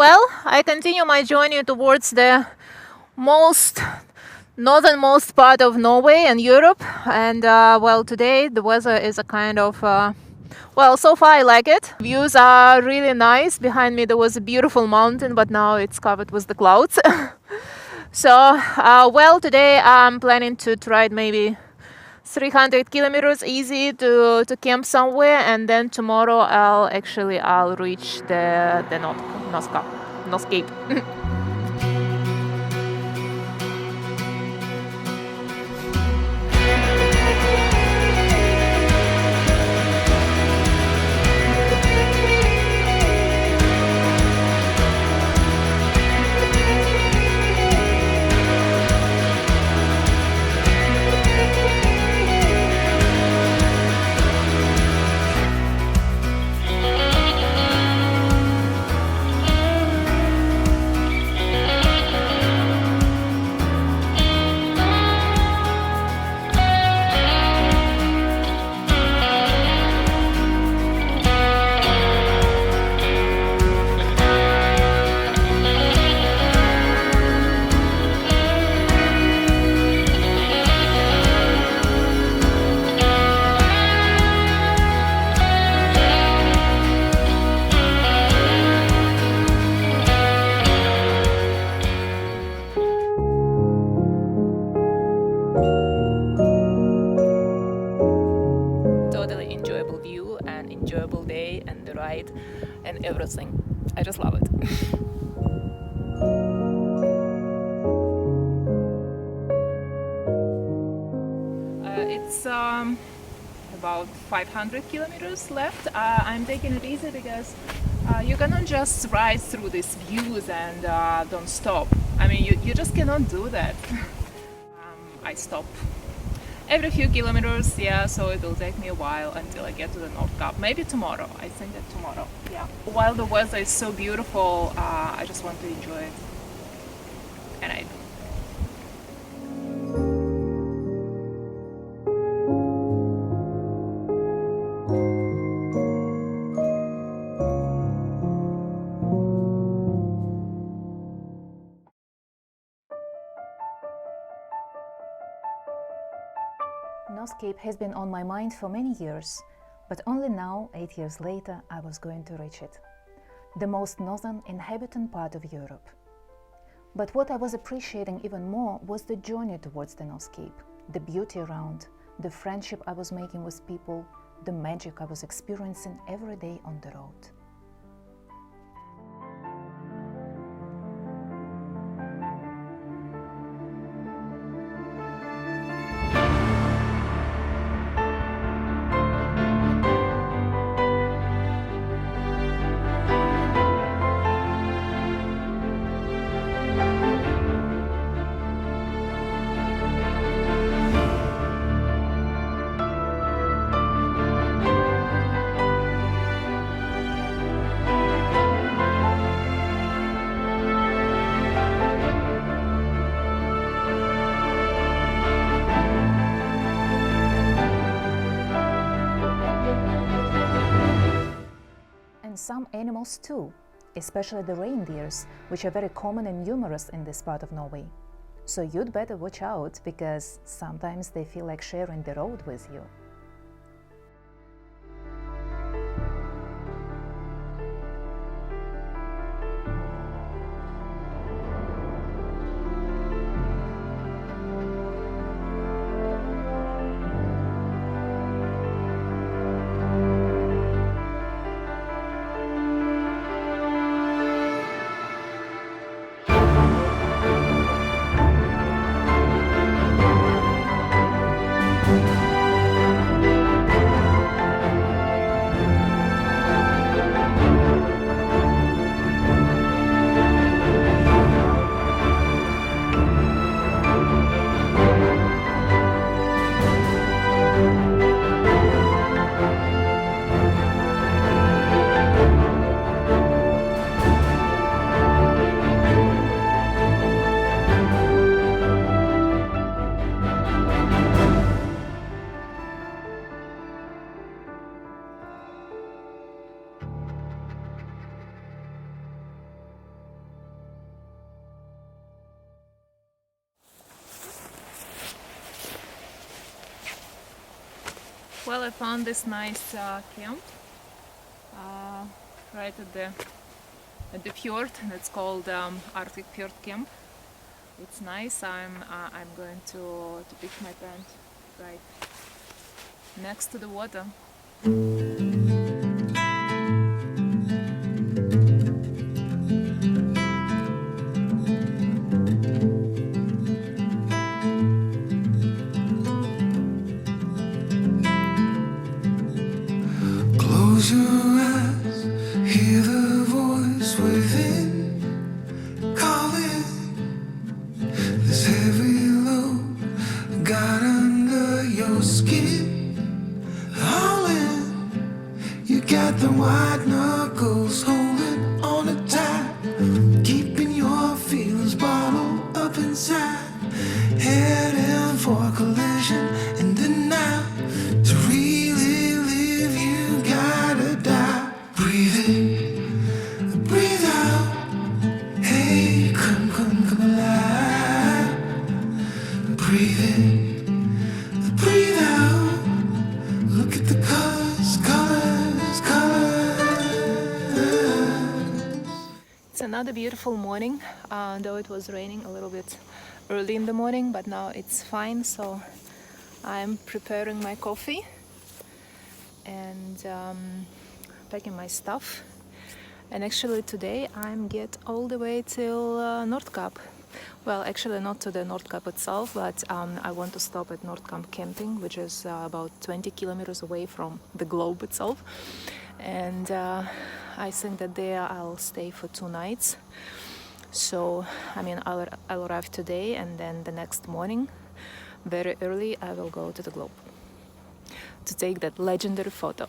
Well, I continue my journey towards the most northernmost part of Norway and Europe. And today the weather is a kind of so far I like it. Views are really nice. Behind me there was a beautiful mountain, but now it's covered with the clouds. Today I'm planning to try it maybe 300 kilometers easy to camp somewhere, and then tomorrow I'll reach the North Cape. Totally enjoyable view and enjoyable day and the ride and everything. I just love it. It's about 500 kilometers left. I'm taking it easy because you cannot just ride through these views and don't stop. I mean, you just cannot do that. I stop every few kilometers, so it will take me a while until I get to the North Cape. Maybe tomorrow. I think that tomorrow. Yeah. While the weather is so beautiful, I just want to enjoy it, and I do. North Cape has been on my mind for many years, but only now, 8 years later, I was going to reach it. The most northern inhabited part of Europe. But what I was appreciating even more was the journey towards the North Cape, the beauty around, the friendship I was making with people, the magic I was experiencing every day on the road. And some animals too, especially the reindeers, which are very common and numerous in this part of Norway. So you'd better watch out, because sometimes they feel like sharing the road with you. Well, I found this nice camp right at the fjord, and it's called Arctic Fjord Camp. It's nice. I'm going to pitch my tent right next to the water. Close your eyes, hear the voice within calling. This heavy load got under your skin, howling. You got the white knuckles holding on it tight, keeping your feelings bottled up inside, heading for a collision in the night. To really live, you gotta die. Breathe in, breathe out. Hey, come alive. Breathe in, breathe out. Look at the colors, colors, colors. It's another beautiful morning, though it was raining a little bit early in the morning, but now it's fine. So I'm preparing my coffee and packing my stuff. And actually today I'm get all the way till Northcape. Well, actually not to the Northcape itself, but I want to stop at Northcape camping, which is about 20 kilometers away from the globe itself. And I think that there I'll stay for 2 nights. So, I mean, I'll arrive today, and then the next morning, very early, I will go to the globe to take that legendary photo.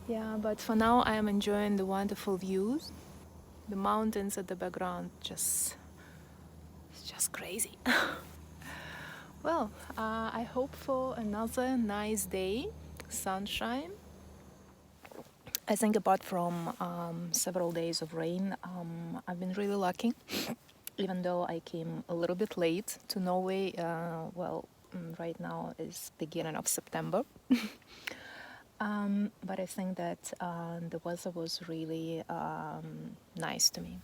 Yeah, but for now I am enjoying the wonderful views. The mountains at the background, it's just crazy. Well, I hope for another nice day, sunshine. I think apart from several days of rain, I've been really lucky. Even though I came a little bit late to Norway, right now is beginning of September. But I think that the weather was really nice to me.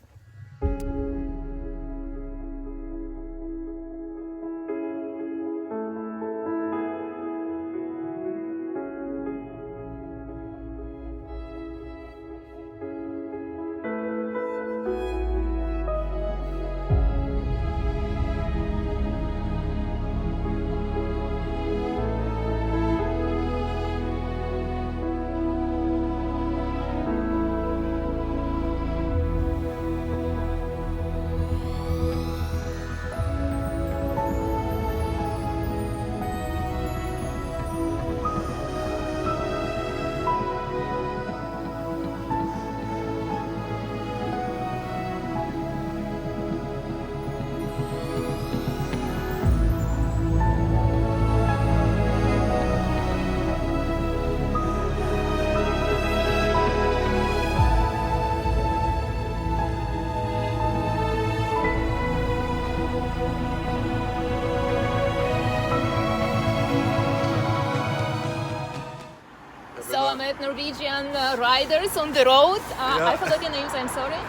So I met Norwegian riders on the road. I forgot your names, I'm sorry.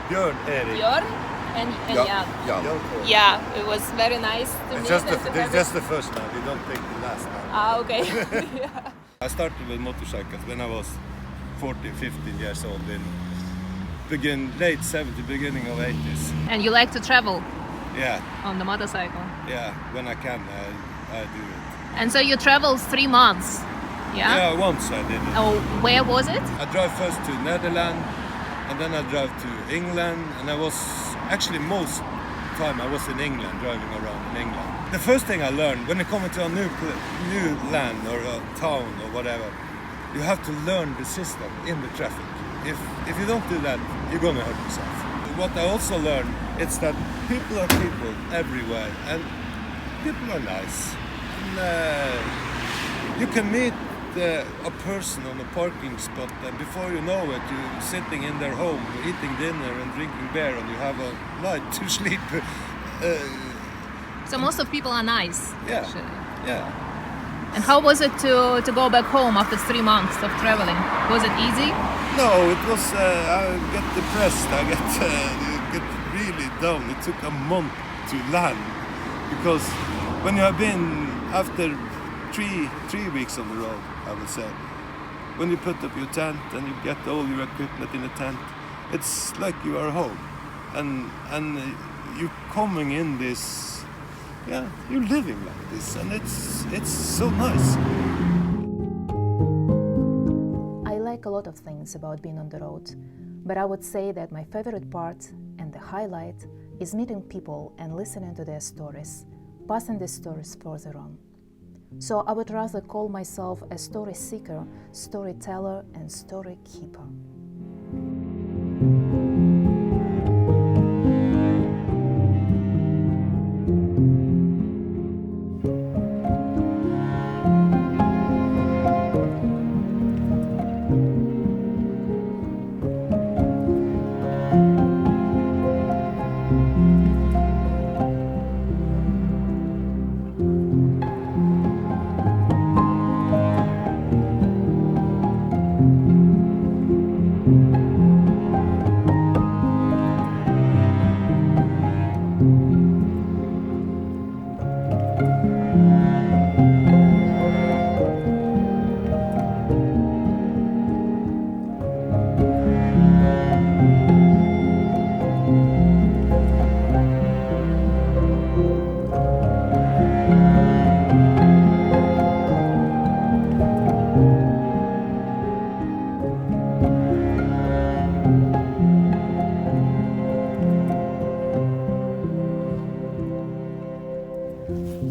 Fjord, Erik. Fjord and yeah, it was very nice to meet. Just the first time, we don't take the last time. Ah, okay. Yeah. I started with motorcycles when I was 14, 15 years old in late 70s, beginning of 80s. And you like to travel? Yeah. On the motorcycle? Yeah, when I can, I do it. And so you traveled 3 months? Yeah? Yeah, once I did it. Oh, where was it? I drove first to Netherlands, and then I drove to England, and I was actually most time I was in England, driving around in England. The first thing I learned when it comes to a new land or a town or whatever, you have to learn the system in the traffic. If you don't do that, you're gonna hurt yourself. What I also learned is that people are people everywhere, and people are nice. And, you can meet a person on a parking spot, and before you know it, you're sitting in their home, eating dinner and drinking beer, and you have a night to sleep. So most of people are nice, Yeah, actually. yeah. And how was it to go back home after 3 months of traveling? Was it easy? No, it was. I get depressed. I get really down. It took a month to land because when you have been after three weeks on the road, I would say, when you put up your tent and you get all your equipment in the tent, it's like you are home, and you coming in this, yeah, you're living like this, and it's so nice. I like a lot of things about being on the road, but I would say that my favorite part and the highlight is meeting people and listening to their stories, passing the stories further on. So I would rather call myself a story seeker, storyteller, and story keeper.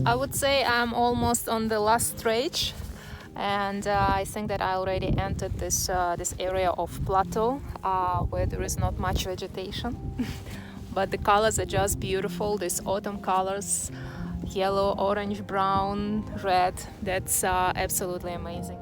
I would say I'm almost on the last stretch, and I think that I already entered this area of Plateau, where there is not much vegetation, but the colors are just beautiful. These autumn colors, yellow, orange, brown, red. That's absolutely amazing.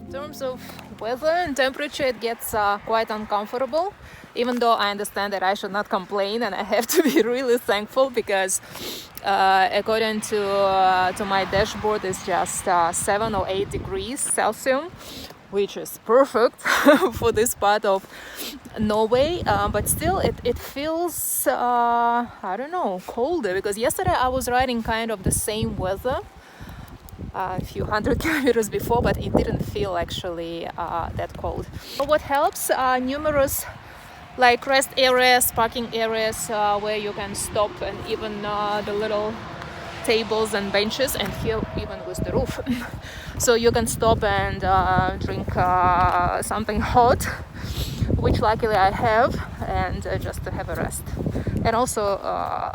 In terms of weather and temperature, it gets quite uncomfortable, even though I understand that I should not complain, and I have to be really thankful because according to my dashboard, it's just 7 or 8 degrees Celsius, which is perfect for this part of Norway, but still it feels I don't know, colder, because yesterday I was riding kind of the same weather a few hundred kilometers before, but it didn't feel actually that cold. But what helps are numerous like rest areas, parking areas where you can stop, and even the little tables and benches, and here even with the roof. So you can stop and drink something hot, which luckily I have, and just to have a rest. And also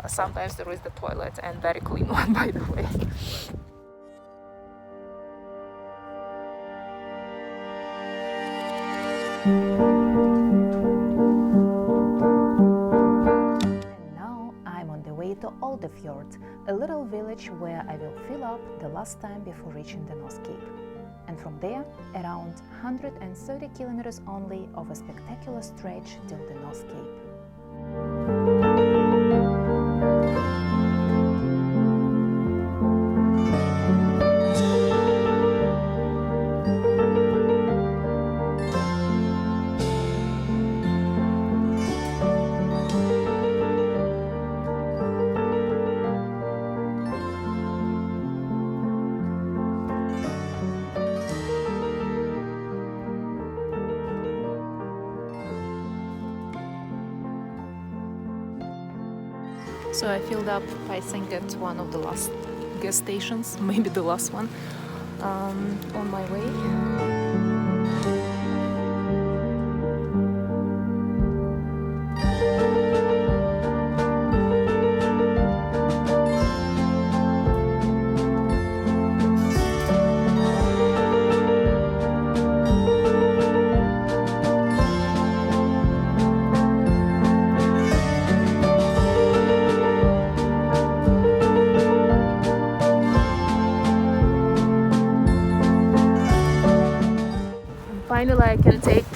sometimes there is the toilet, and very clean one, by the way. And now I'm on the way to Fjord, a little village where I will fill up the last time before reaching the North Cape. And from there, around 130 kilometers only of a spectacular stretch till the North Cape. So I filled up, I think, at one of the last gas stations, maybe the last one, on my way.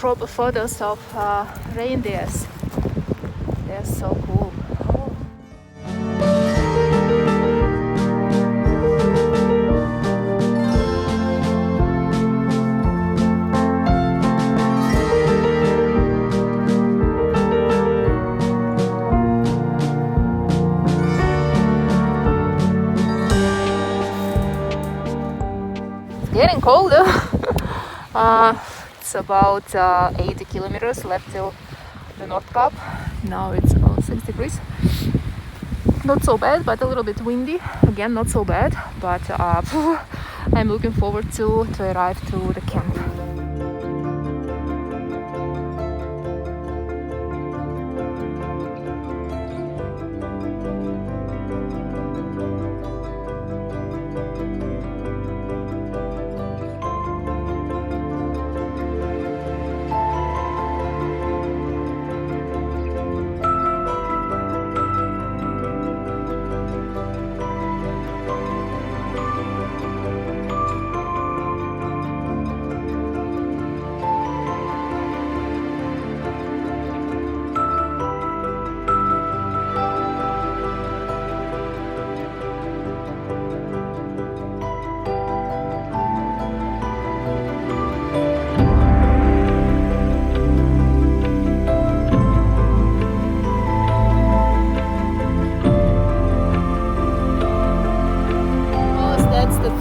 photos of reindeers. They're so cool. Getting colder. It's about 80 kilometers left till the North Cape. Now it's about 6 degrees. Not so bad, but a little bit windy. Again, not so bad, but I'm looking forward to arrive to the camp.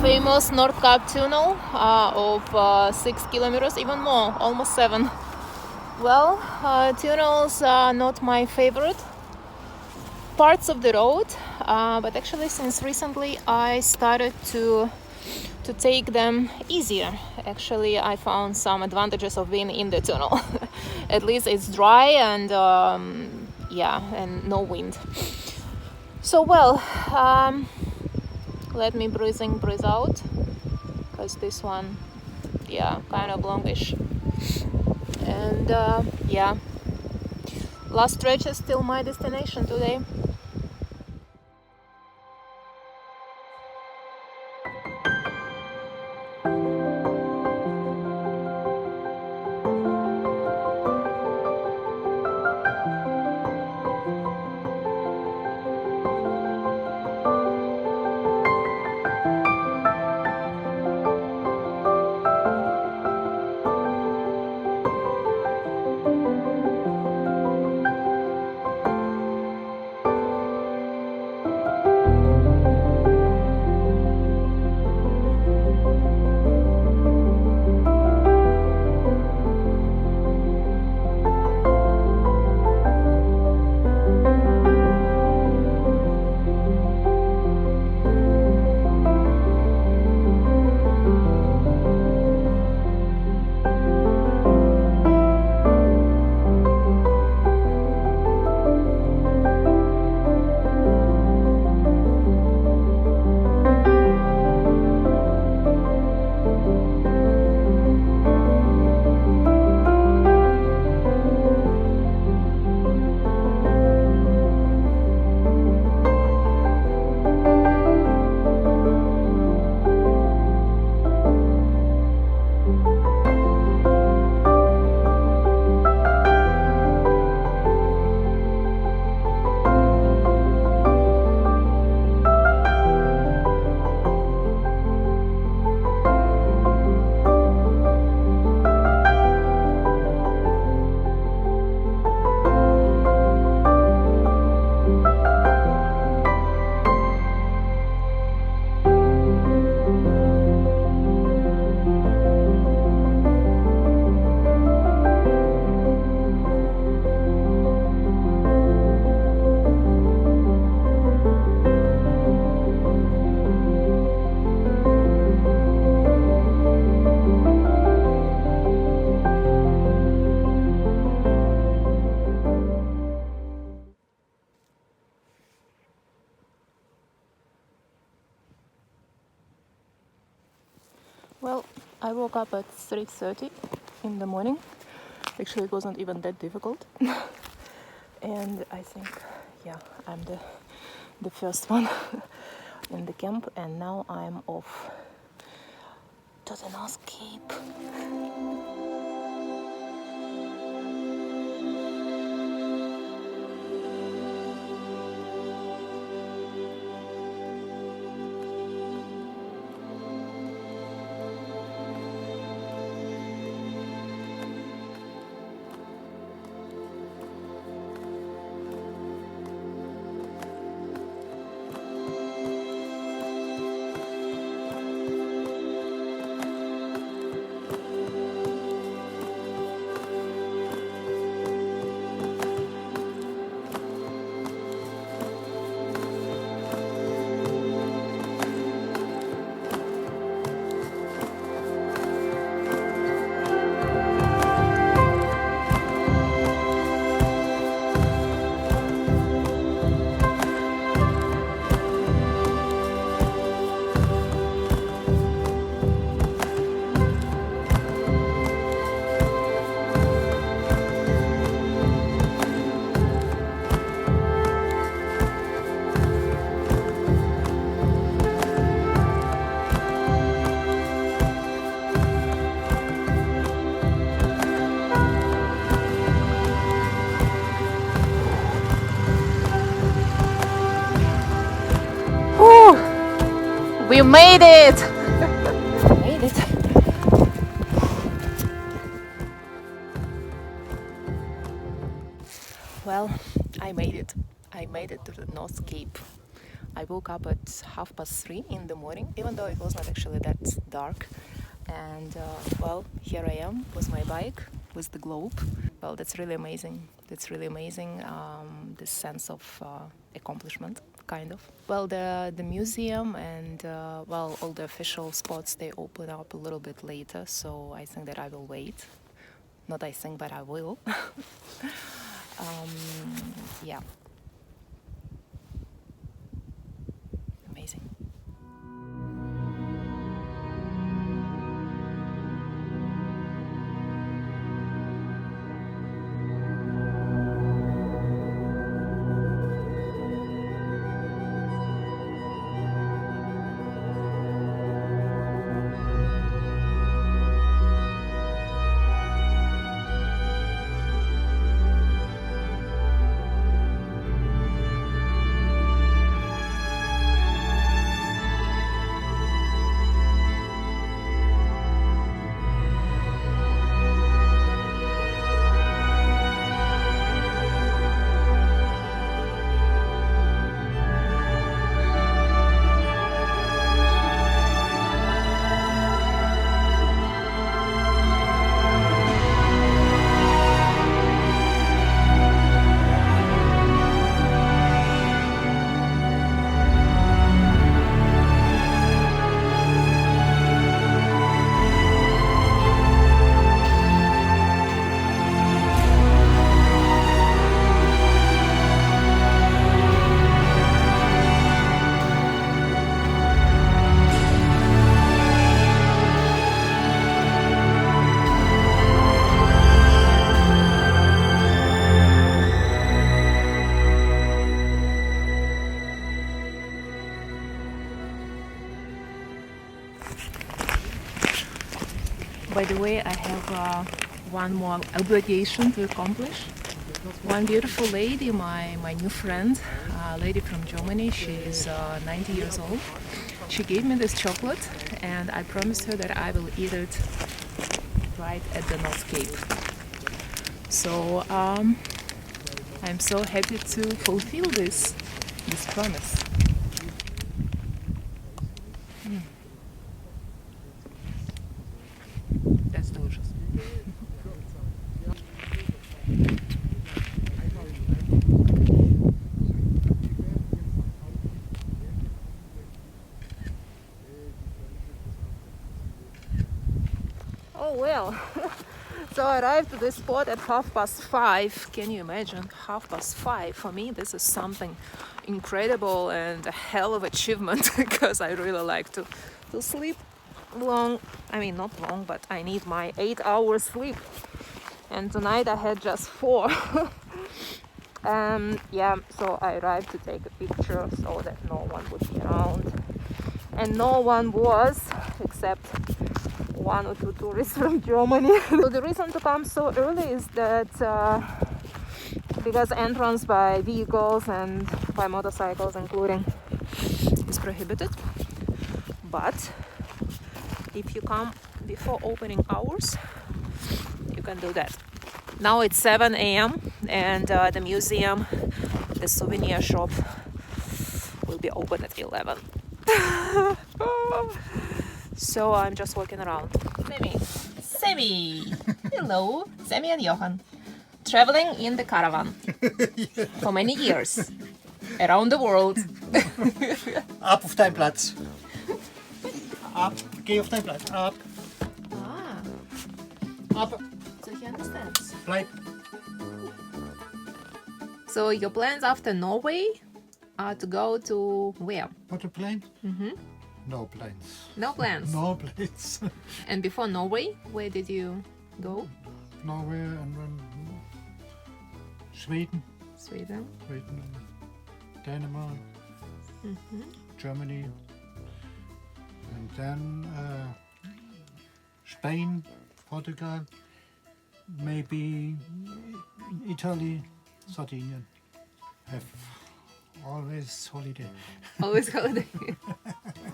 Famous North Cape tunnel of 6 kilometers, even more, almost 7. Well, tunnels are not my favorite parts of the road, but actually since recently I started to take them easier. Actually, I found some advantages of being in the tunnel. At least it's dry and and no wind. So well, let me breathe in, breathe out, because this one, kind of longish. And last stretch is still my destination today. Well, I woke up at 3:30 in the morning. Actually, it wasn't even that difficult. And I think, I'm the first one in the camp, and now I'm off to the North Cape. made it! Made it. Well, I made it. I made it to the North Cape. I woke up at 3:30 in the morning, even though it was not actually that dark. And well, here I am with my bike, with the globe. Well, that's really amazing. That's really amazing. This sense of accomplishment, kind of. Well, the museum and well, all the official spots, they open up a little bit later, so I think that I will wait. Not I think, but I will. Yeah. Amazing. By the way, I have one more obligation to accomplish. One beautiful lady, my new friend, a lady from Germany, she is 90 years old. She gave me this chocolate and I promised her that I will eat it right at the North Cape. So I'm so happy to fulfill this promise. That's delicious. Oh well, so I arrived to this spot at 5:30. Can you imagine? 5:30. For me, this is something incredible and a hell of achievement because I really like to sleep long. I mean, not long, but I need my 8 hours sleep. And tonight I had just 4. Yeah, so I arrived to take a picture so that no one would be around. And no one was, except 1 or 2 tourists from Germany. So the reason to come so early is that because entrance by vehicles and by motorcycles including is prohibited. But if you come before opening hours, you can do that. Now it's 7 a.m. and the museum, the souvenir shop will be open at 11. So I'm just walking around. Sammy! Hello, Sammy and Johan. Traveling in the caravan for many years. Around the world. Ab auf deinen Platz. Ab, geh auf deinen Platz. Ab, ab, So he understands. bleib. So your plans after Norway are to go to where? What a plane? No planes. No plans. No planes. And before Norway, where did you go? Norway and then Sweden. Sweden. Sweden and Denmark. Germany. And then Spain, Portugal, maybe Italy, Sardinia. Have always holiday. Always holiday.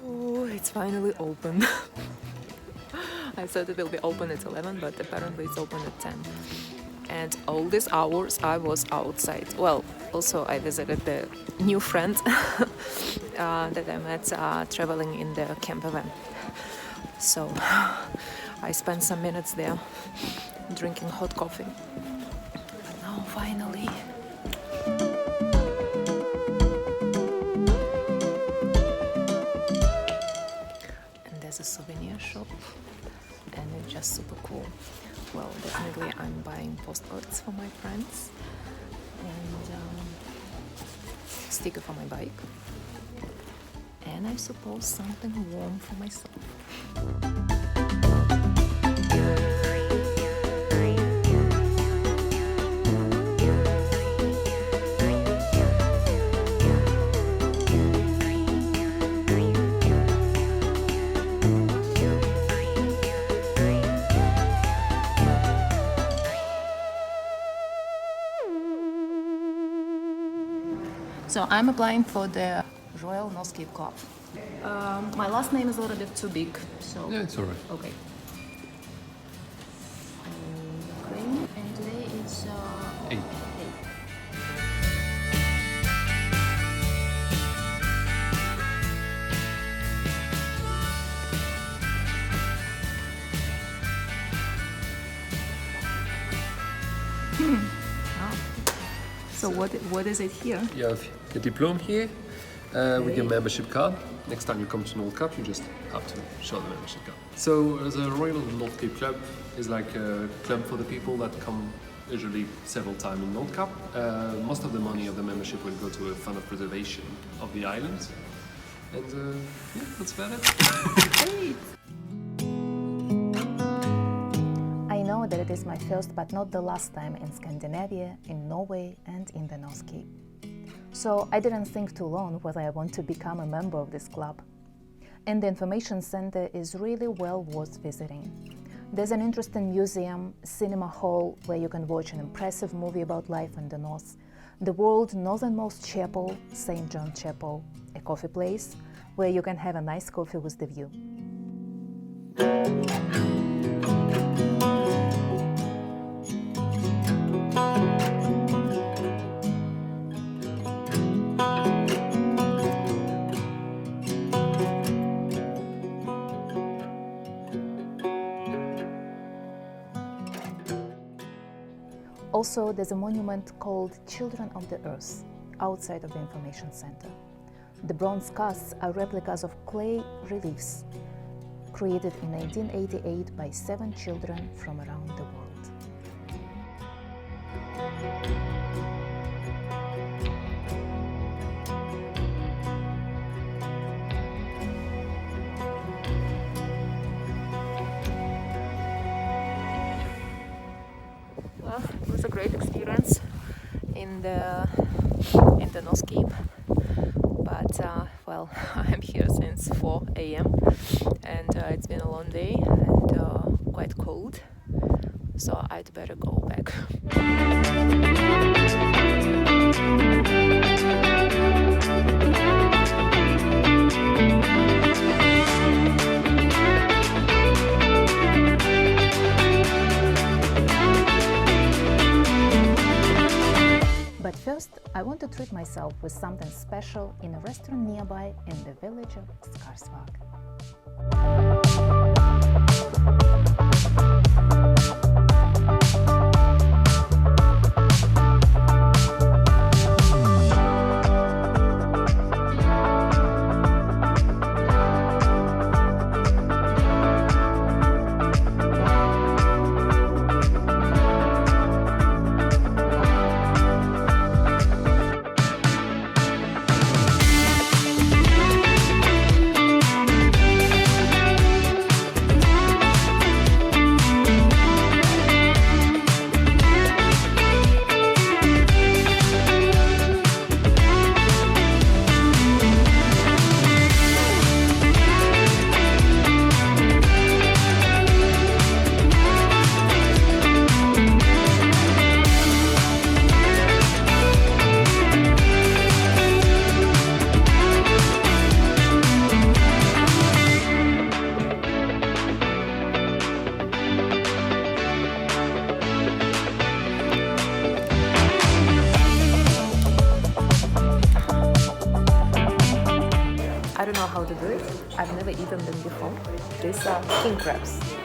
Oh, it's finally open. I thought it will be open at 11, but apparently it's open at 10. And all these hours I was outside. Well, also I visited the new friend that I met traveling in the camper van. So I spent some minutes there drinking hot coffee. But now finally. And there's a souvenir shop and it's just super cool. Well, definitely I'm buying postcards for my friends and sticker for my bike. And I suppose something warm for myself. So I'm applying for the Royal Northcape Club. My last name is a little bit too big, so... Yeah, it's alright. Okay. Ukraine, and today it's... 8. 8. So what is it here? You have your diploma here with your membership card. Next time you come to Northcape, you just have to show the membership card. So the Royal Northcape Club is like a club for the people that come usually several times in Northcape. Most of the money of the membership will go to a fund of preservation of the island. And yeah, that's about it. Great! I know that it is my first but not the last time in Scandinavia, in Norway and in the North Cape. So I didn't think too long whether I want to become a member of this club. And the information center is really well worth visiting. There's an interesting museum, cinema hall where you can watch an impressive movie about life in the north, the world's northernmost chapel, St. John Chapel, a coffee place where you can have a nice coffee with the view. Also, there's a monument called Children of the Earth outside of the information center. The bronze casts are replicas of clay reliefs created in 1988 by 7 children from around the world. Well, it was a great experience in the North Cape, but well, I'm here since 4 a.m. and it's been a long day and quite cold, so I'd better go back. But first, I want to treat myself with something special in a restaurant nearby in the village of Skarsvåg. know how to do it. I've never eaten them before. These are king crabs.